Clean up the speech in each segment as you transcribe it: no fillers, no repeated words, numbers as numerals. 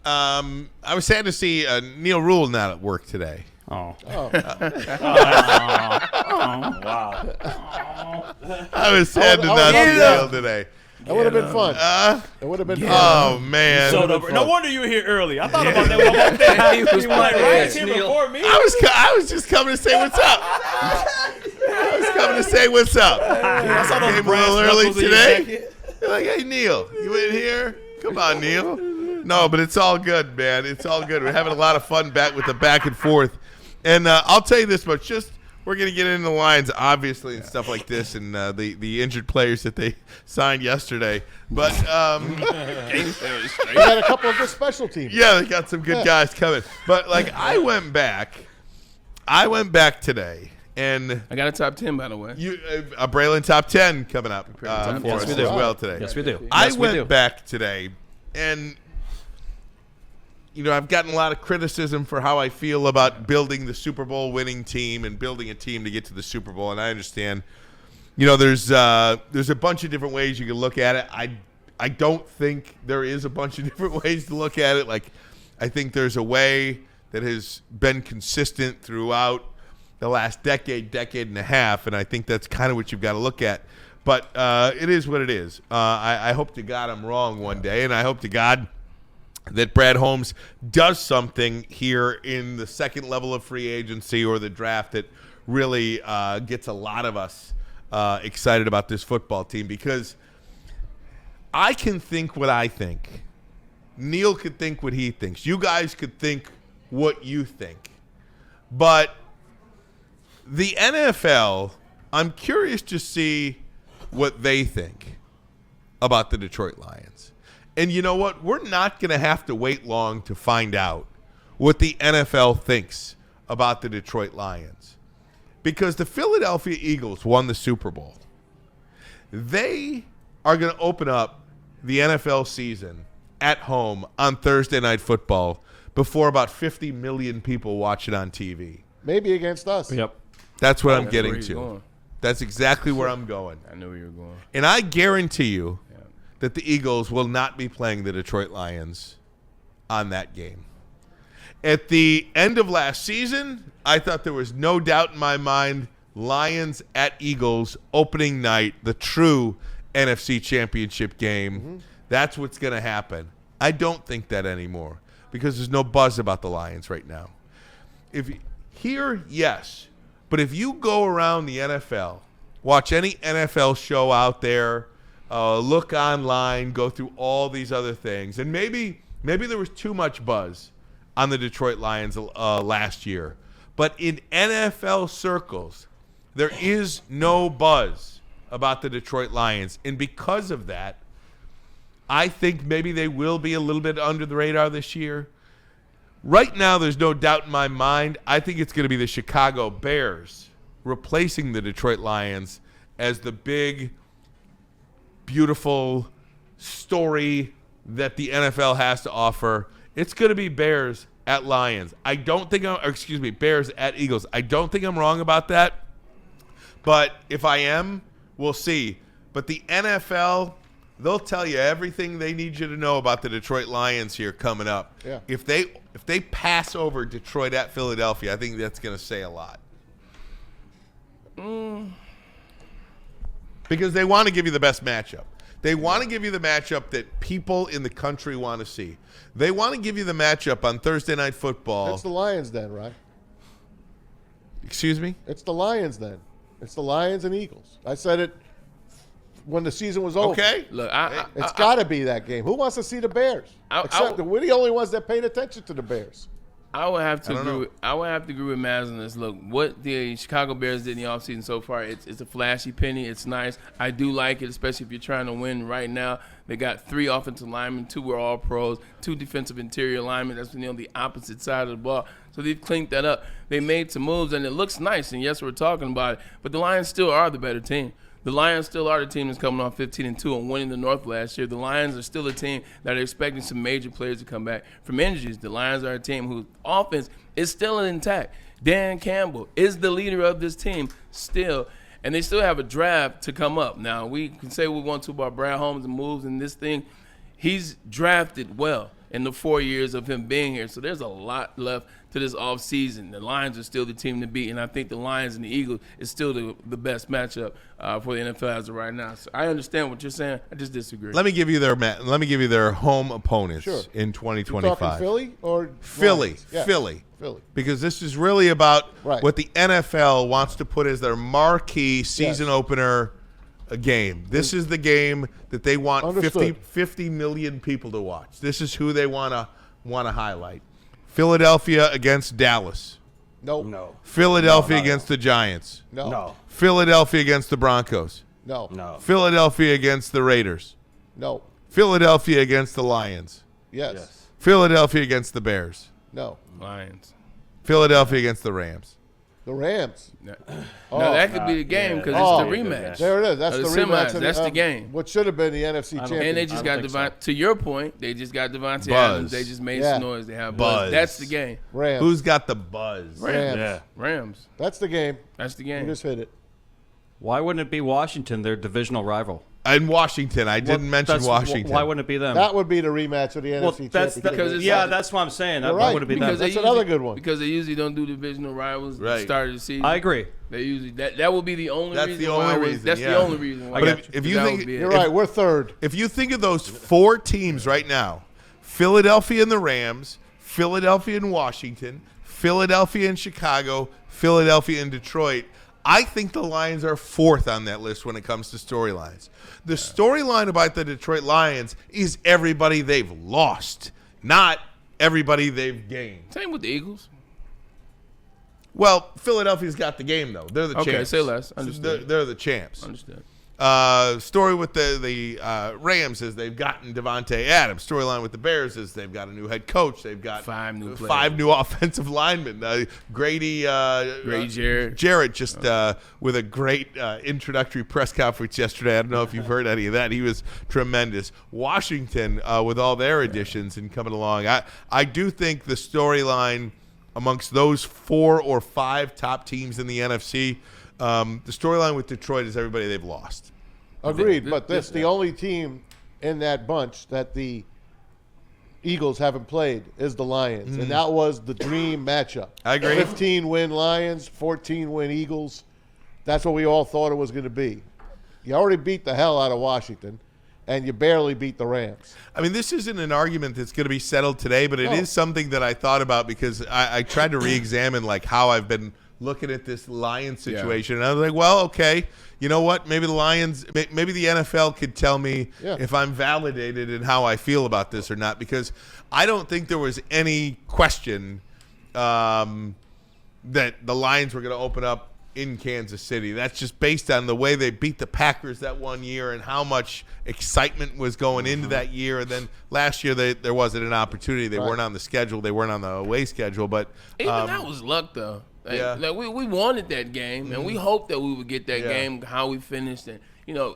I was sad to see Neil Rule not at work today. Oh. Oh. Wow. I was sad to not see Neil today. That would have been fun. It would have been fun. Oh, man. No wonder you were here early. I thought about that one more thing. He was like, Ryan's here before me. I was just coming to say what's up. I saw those Came a brass little early knuckles in your today. jacket. You're like, hey, Neil, you in here? Come on, Neil. No, but it's all good, man. It's all good. We're having a lot of fun with the back and forth. And I'll tell you this much. We're going to get into the Lions, obviously, and stuff like this, and the injured players that they signed yesterday. But They had a couple of good special teams. yeah, they got some good guys coming. But, like, I went back today. And I got a top 10, by the way. A Braylon top 10 coming up for Yes, us we as do. well today. Yes, we do. I Yes, we do. went back today, and I've gotten a lot of criticism for how I feel about building the Super Bowl winning team and building a team to get to the Super Bowl. And I understand, there's a bunch of different ways you can look at it. I don't think there is a bunch of different ways to look at it. Like, I think there's a way that has been consistent throughout the last decade and a half, and I think that's kind of what you've got to look at. But it is what it is. I hope to God I'm wrong one day, and I hope to God that Brad Holmes does something here in the second level of free agency or the draft that really gets a lot of us excited about this football team, because I can think what I think. Neil could think what he thinks. You guys could think what you think. But the NFL, I'm curious to see what they think about the Detroit Lions. And you know what? We're not going to have to wait long to find out what the NFL thinks about the Detroit Lions, because the Philadelphia Eagles won the Super Bowl. They are going to open up the NFL season at home on Thursday Night Football before about 50 million people watch it on TV. Maybe against us. Yep. That's what I'm That's getting where he's to. going. That's exactly where I'm going. I knew where you were going. And I guarantee you that the Eagles will not be playing the Detroit Lions on that game. At the end of last season, I thought there was no doubt in my mind, Lions at Eagles opening night, the true NFC Championship game. Mm-hmm. That's what's going to happen. I don't think that anymore, because there's no buzz about the Lions right now. Yes. But if you go around the NFL, watch any NFL show out there, look online, go through all these other things, and maybe there was too much buzz on the Detroit Lions last year. But in NFL circles, there is no buzz about the Detroit Lions. And because of that, I think maybe they will be a little bit under the radar this year. Right now, there's no doubt in my mind. I think it's going to be the Chicago Bears replacing the Detroit Lions as the big, beautiful story that the NFL has to offer. It's going to be Bears at Lions. Bears at Eagles. I don't think I'm wrong about that. But if I am, we'll see. But the NFL, they'll tell you everything they need you to know about the Detroit Lions here coming up. Yeah. If they pass over Detroit at Philadelphia, I think that's going to say a lot. Because they want to give you the best matchup. They want to give you the matchup that people in the country want to see. They want to give you the matchup on Thursday Night Football. It's the Lions then, right? Excuse me? It's the Lions then. It's the Lions and Eagles. I said it when the season was over. Okay. Look, It's got to be that game. Who wants to see the Bears? We're the only ones that paid attention to the Bears. I would have to I don't agree. know. I would have to agree with Maz on this. Look, what the Chicago Bears did in the offseason so far, it's a flashy penny. It's nice. I do like it, especially if you're trying to win right now. They got 3 offensive linemen, 2 were all pros, 2 defensive interior linemen. That's on the opposite side of the ball. So they've cleaned that up. They made some moves, and it looks nice. And yes, we're talking about it, but the Lions still are the better team. The Lions still are the team that's coming off 15-2 and winning the North last year. The Lions are still a team that are expecting some major players to come back from injuries. The Lions are a team whose offense is still intact. Dan Campbell is the leader of this team still, and they still have a draft to come up. Now, we can say we want to about Brad Holmes and moves and this thing. He's drafted well. in the 4 years of him being here. So there's a lot left to this offseason. The Lions are still the team to beat, and I think the Lions and the Eagles is still the best matchup for the NFL as of right now. So I understand what you're saying. I just disagree. Let me give you their home opponents in 2025. You talking Philly or Philly? Yeah. Philly. Philly. Because this is really about Right. what the NFL wants to put as their marquee season opener game. This is the game that they want 50 million people to watch. This is who they want to highlight. Philadelphia against Dallas. Nope. No. Philadelphia against the Giants. No. No. Philadelphia against the Broncos. No. No. Philadelphia against the Raiders. No. Philadelphia against the Lions. Yes. Philadelphia against the Bears. No. Lions. Philadelphia against the Rams. The Rams. No, Oh. that could be the game because Oh. it's the rematch. There it is. That's Of the the rematch. semis. That's the game. What should have been the NFC championship. And they just got think to your point, they just got Devontae Buzz. Adams. They just made some noise. They have buzz. Buzz. That's the game. Rams. Who's got the buzz? Rams. Yeah. Rams. That's the game. That's the You game. just hit it. Why wouldn't it be Washington, their divisional rival? In Washington. I didn't mention Washington. Why wouldn't it be them? That would be the rematch of the NFC championship. because it's yeah, like- that's what I'm saying. You're Why right. would it be Because them? That's they another usually- good one. Because they usually don't do divisional rivals at the Right. start of the season. I agree. They usually that would be the only That's reason. the only why reason, That's yeah. the only reason. Why. But if you that think- would be it. You're right. We're third. If you think of those four teams right now, Philadelphia and the Rams, Philadelphia and Washington, Philadelphia and Chicago, Philadelphia and Detroit, I think the Lions are fourth on that list when it comes to storylines. The storyline about the Detroit Lions is everybody they've lost, not everybody they've gained. Same with the Eagles. Well, Philadelphia's got the game, though. They're the Okay, champs. say less. Understood. They're the champs. Understood. Story with the Rams is they've gotten Devontae Adams. Storyline with the Bears is they've got a new head coach. They've got Five new players. 5 new offensive linemen. Grady Jarrett just with a great introductory press conference yesterday. I don't know if you've heard any of that. He was tremendous. Washington with all their additions and coming along. I do think the storyline amongst those 4 or 5 top teams in the NFC, the storyline with Detroit is everybody they've lost. Agreed, but that's the only team in that bunch that the Eagles haven't played is the Lions, and that was the dream matchup. I agree. 15-win Lions, 14-win Eagles. That's what we all thought it was going to be. You already beat the hell out of Washington, and you barely beat the Rams. I mean, this isn't an argument that's going to be settled today, but it is something that I thought about because I tried to re-examine like how I've been looking at this Lions situation. And I was like, well, okay, you know what? Maybe the Lions, maybe the NFL could tell me if I'm validated in how I feel about this or not, because I don't think there was any question that the Lions were going to open up in Kansas City. That's just based on the way they beat the Packers that one year and how much excitement was going into that year. And then last year there wasn't an opportunity. They weren't on the schedule. They weren't on the away schedule. But Even that was luck, though. Like we wanted that game, and we Mm-hmm. hoped that we would get that game. How we finished, and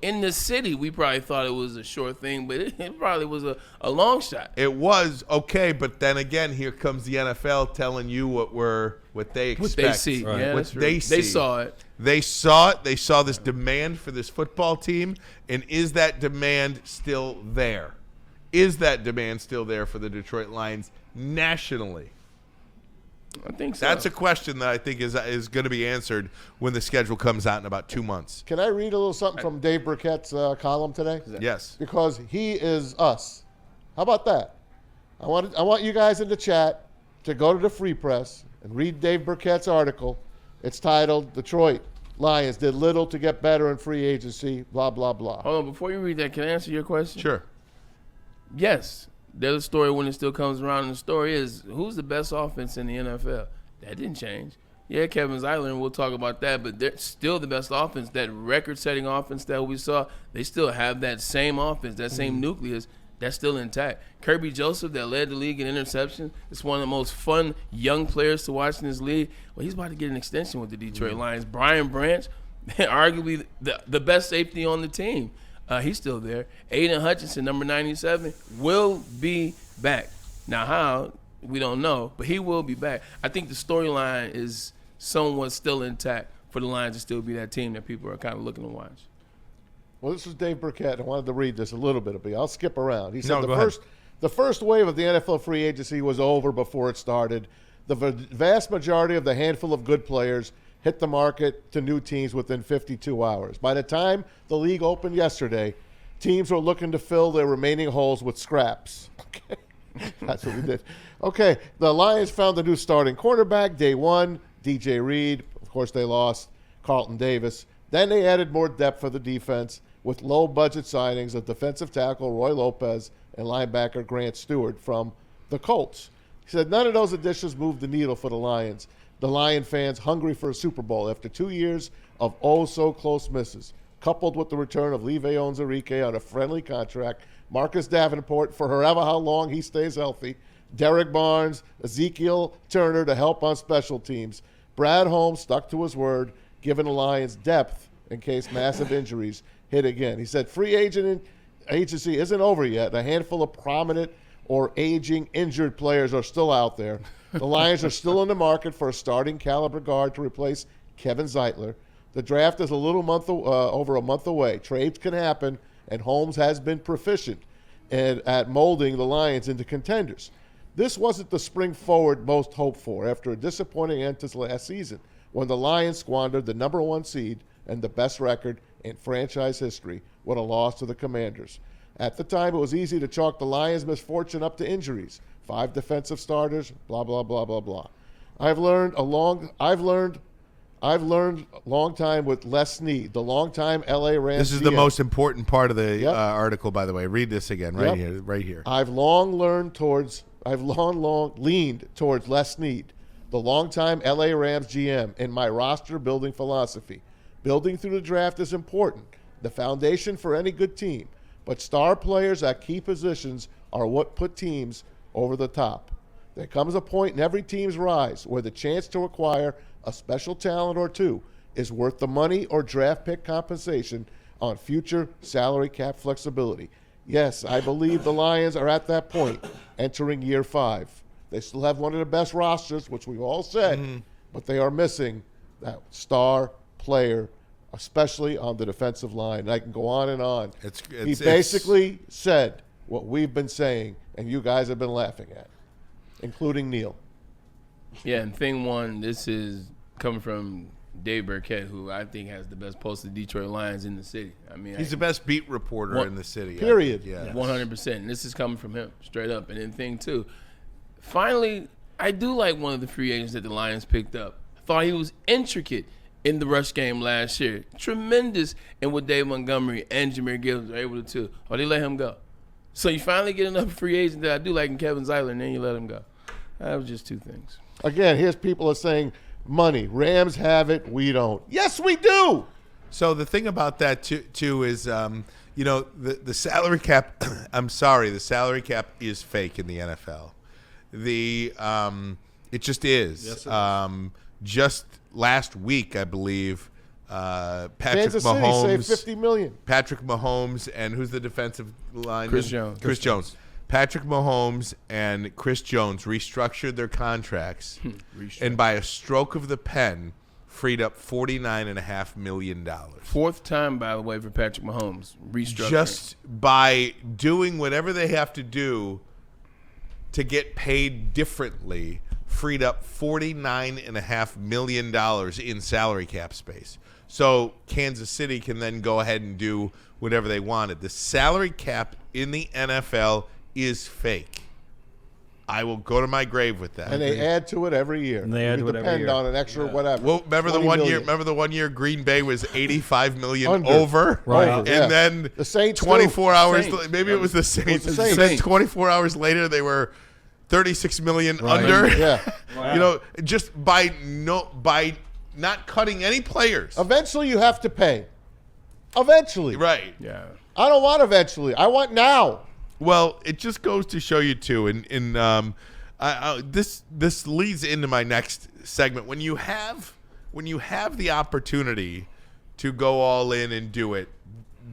in the city, we probably thought it was a sure thing, but it probably was a long shot. it was okay. But then again, here comes the NFL telling you what they expect. What they see, yeah, what that's true. they see. They saw it. They saw it. They saw this demand for this football team, and is that demand still there? Is that demand still there for the Detroit Lions nationally? I think so. That's a question that I think is going to be answered when the schedule comes out in about 2 months. Can I read a little something from Dave Burkett's column today? Yes. Because he is us. How about that? I want you guys in the chat to go to the Free Press and read Dave Burkett's article. It's titled "Detroit Lions Did Little to Get Better in Free Agency." Blah blah blah. Hold on, before you read that, can I answer your question? Sure. Yes. There's a story when it still comes around, and the story is, who's the best offense in the NFL? That didn't change. Yeah, Kevin Zeitler, and we'll talk about that, but they're still the best offense. That record-setting offense that we saw, they still have that same offense, that same nucleus, that's still intact. Kirby Joseph, that led the league in interceptions, is one of the most fun young players to watch in this league. Well, he's about to get an extension with the Detroit Lions. Brian Branch, arguably the best safety on the team. He's still there. Aiden Hutchinson, number 97, will be back. Now how, we don't know, but he will be back. I think the storyline is somewhat still intact for the Lions to still be that team that people are kind of looking to watch. Well, this is Dave Burkett. I wanted to read this a little bit. I'll skip around. He said No, go ahead. The first wave of the NFL free agency was over before it started. The vast majority of the handful of good players hit the market to new teams within 52 hours. By the time the league opened yesterday, teams were looking to fill their remaining holes with scraps. Okay. That's what we did. Okay, the Lions found a new starting quarterback day one, DJ Reed. Of course, they lost Carlton Davis. Then they added more depth for the defense with low-budget signings of defensive tackle Roy Lopez and linebacker Grant Stewart from the Colts. He said none of those additions moved the needle for the Lions. The Lion fans hungry for a Super Bowl after 2 years of oh-so-close misses, coupled with the return of Le'Veon Onwuzurike on a friendly contract, Marcus Davenport for however how long he stays healthy, Derek Barnes, Ezekiel Turner to help on special teams. Brad Holmes stuck to his word, giving the Lions depth in case massive injuries hit again. He said free agency isn't over yet. A handful of prominent or aging injured players are still out there. The Lions are still in the market for a starting caliber guard to replace Kevin Zeitler. The draft is over a month away. Trades can happen, and Holmes has been proficient at molding the Lions into contenders. This wasn't the spring forward most hoped for after a disappointing end to last season when the Lions squandered the number one seed and the best record in franchise history with a loss to the Commanders. At the time, it was easy to chalk the Lions' misfortune up to injuries. 5 defensive starters, blah, blah, blah, blah, blah. I've learned a long time with Les Snead, the longtime L.A. Rams. This is the most important part of the article, by the way. Read this again, right here. I've long leaned towards Les Snead, the longtime L.A. Rams GM, in my roster building philosophy. Building through the draft is important, the foundation for any good team. But star players at key positions are what put teams over the top. There comes a point in every team's rise where the chance to acquire a special talent or two is worth the money or draft pick compensation on future salary cap flexibility. Yes, I believe the Lions are at that point, entering year 5. They still have one of the best rosters, which we've all said, but they are missing that star player, especially on the defensive line. And I can go on and on. He basically said what we've been saying, and you guys have been laughing at, including Neil. Yeah, and thing one, this is coming from Dave Burkett, who I think has the best post of Detroit Lions in the city. I mean, he's the best beat reporter in the city. Period. Yeah, 100%. And this is coming from him, straight up. And then thing two, finally, I do like one of the free agents that the Lions picked up. I thought he was intricate in the rush game last year. Tremendous in what Dave Montgomery and Jahmyr Gibbs were able to do. Or they let him go. So you finally get another free agent that I do like in Kevin Zeitler, and then you let him go. That was just 2 things. Again, here's people are saying money. Rams have it. We don't. Yes, we do. So the thing about that too is, the salary cap. I'm sorry, the salary cap is fake in the NFL. It just is. Yes, it is. Just last week, I believe, Patrick Kansas Mahomes City saved $50 million. Patrick Mahomes and who's the defensive lineman? Chris Jones. Chris Jones. Patrick Mahomes and Chris Jones restructured their contracts, and by a stroke of the pen, freed up $49.5 million. 4th time, by the way, for Patrick Mahomes restructuring. Just by doing whatever they have to do to get paid differently, freed up $49.5 million in salary cap space. So Kansas City can then go ahead and do whatever they wanted. The salary cap in the NFL is fake. I will go to my grave with that. And they add to it every year. And they add to it every year. Depend on an extra whatever. Well, remember the one year? million. Remember the 1 year Green Bay was $85 million Under. over, Right. Over, and then the Saints 24 hours. Saints. Maybe it was the Saints. It was the Saints. Then 24 hours later, they were $36 million Right. under. Yeah. Wow. Just by not cutting any players. Eventually, you have to pay. Eventually. Right. Yeah. I don't want eventually. I want now. Well, it just goes to show you too, this leads into my next segment. When you have the opportunity to go all in and do it,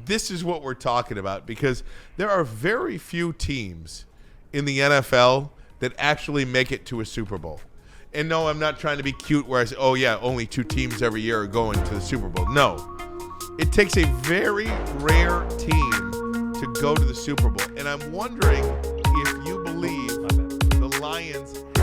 this is what we're talking about, because there are very few teams in the NFL that actually make it to a Super Bowl. And no, I'm not trying to be cute where I say, oh yeah, only 2 teams every year are going to the Super Bowl. No. It takes a very rare team to go to the Super Bowl. And I'm wondering if Lions.